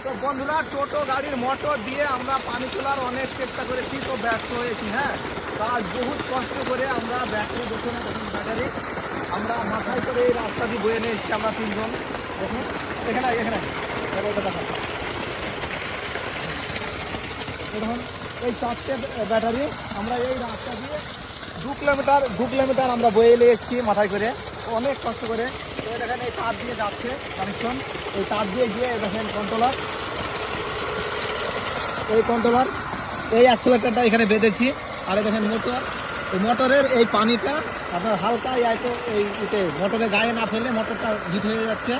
তো বন্ধুরা, টোটো গাড়ির মোটর দিয়ে আমরা পানি তোলার অনেক চেষ্টা করেছি, তো ব্যর্থ হয়েছি। হ্যাঁ, কাজ বহুত কষ্ট করে আমরা ব্যাটারি দেখুন, ব্যাটারি আমরা মাথায় করে এই রাস্তা দিয়ে বয়ে নিয়ে এসেছি আমরা তিনজন। দেখুন এখানে এখানে দেখুন এই 4টে ব্যাটারি আমরা এই রাস্তা দিয়ে 2 কিলোমিটার আমরা বয়ে নিয়ে এসেছি মাথায় করে, অনেক কষ্ট করে। তো দেখেন এই তার দিয়ে যাচ্ছে কানেকশন, এই তার দিয়ে গিয়ে দেখেন কন্ট্রোলার, এই অ্যাক্সেলেটরটা এখানে বেঁধেছি। আর দেখেন মোটর, এই মোটরের এই পানিটা আপনার হালকা এই মোটরের গায়ে না ফেললে মোটরটা হিট হয়ে যাচ্ছে,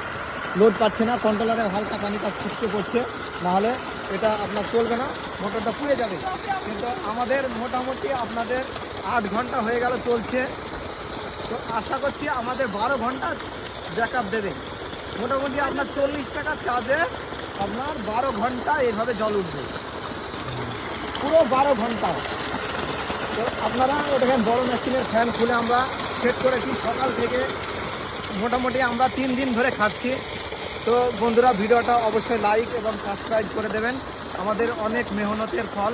লোড পাচ্ছে না, কন্ট্রোলারে হালকা পানিটা ছিটকে পড়ছে, নাহলে এটা আপনার চলবে না, মোটরটা পুড়ে যাবে। কিন্তু আমাদের মোটামুটি আপনাদের 8 ঘন্টা হয়ে গেল চলছে, তো আশা করছি আমাদের 12 ঘন্টা ব্যাকআপ দেবে। মোটামুটি আপনার 40 টাকা চার্জে আপনার 12 ঘন্টা এইভাবে জল উঠবে, পুরো 12 ঘন্টা। তো আপনারা দেখেন বড় মেশিনের ফ্যান খুলে আমরা সেট করেছি সকাল থেকে, মোটামুটি আমরা 3 দিন ধরে খাচ্ছি। তো বন্ধুরা, ভিডিওটা অবশ্যই লাইক এবং সাবস্ক্রাইব করে দেবেন, আমাদের অনেক মেহনতের ফল।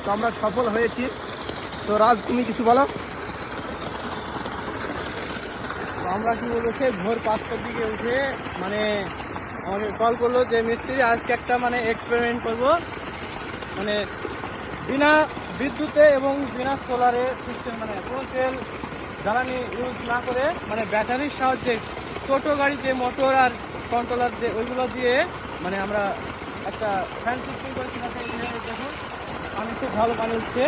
তো আমরা সফল হয়েছি। তো রাজ, তুমি কিছু বলো। আমরা কি বলবো, সে ভোর 5টার দিকে উঠে মানে আমাকে কল করলো যে মিস্ত্রি আজকে একটা মানে এক্সপেরিমেন্ট করবো, মানে বিনা বিদ্যুতে এবং বিনা সোলারে সিস্টেম, মানে কোনো তেল জ্বালানি ইউজ না করে, মানে ব্যাটারির সাহায্যে টোটো গাড়ি যে মোটর আর কন্ট্রোলার যে ওইগুলো দিয়ে মানে আমরা একটা ফ্যান সিস্টেম করেছি। দেখুন পানি খুব ভালো পানি উঠছে।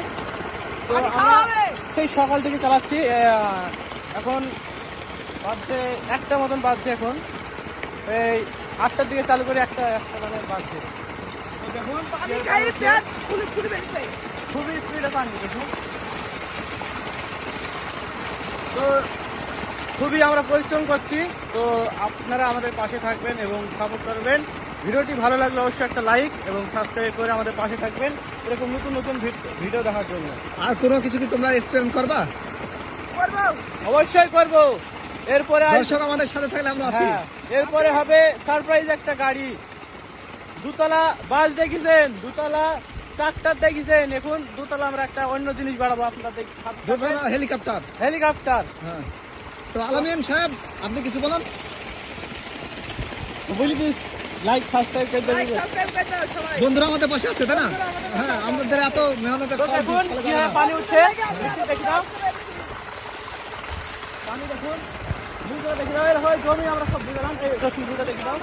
তো আমরা সেই সকাল থেকে চালাচ্ছি, এখন বাজছে 1টা মতন বাজছে। এখন এই 8টার দিকে চালু করে একটা মানে বাজছে। দেখুন খুবই স্পিডে পানি, দেখুন। তো খুবই আমরা পরিশ্রম করছি, তো আপনারা আমাদের পাশে থাকবেন এবং সাপোর্ট করবেন। ভিডিওটি ভালো লাগলে অবশ্যই একটা লাইক এবং সাবস্ক্রাইব করে আমাদের পাশে থাকবেন এরকম নতুন নতুন ভিডিও দেখার জন্য। আর কোনো কিছু কি তোমরা এক্সপেরিমেন্ট করবা? অবশ্যই করবো। এরপরে দর্শক আমাদের সাথে থাকলে আমরা আছি। এরপরে হবে সারপ্রাইজ একটা গাড়ি, দুতলা বাস দেখেছেন, দুতলা ট্রাক্টর দেখেছেন, এখন দুতলা আমরা একটা অন্য জিনিস বাড়াবো আপনাদের। হেলিকপ্টার। হ্যাঁ, তো আলামিন সাহেব আপনি কিছু বলেন। লাইক সাবস্ক্রাইব করে দেবেন, বন্ধুরা আমাদের পাশে আছে, তাই না? হ্যাঁ, আমাদের এত মেহনতের ফল পানি উঠছে, দেখি দাও পানি দেখুন, দেখি দাও, জমি আমরা সব বুঝলাম, এই দেখি দাও।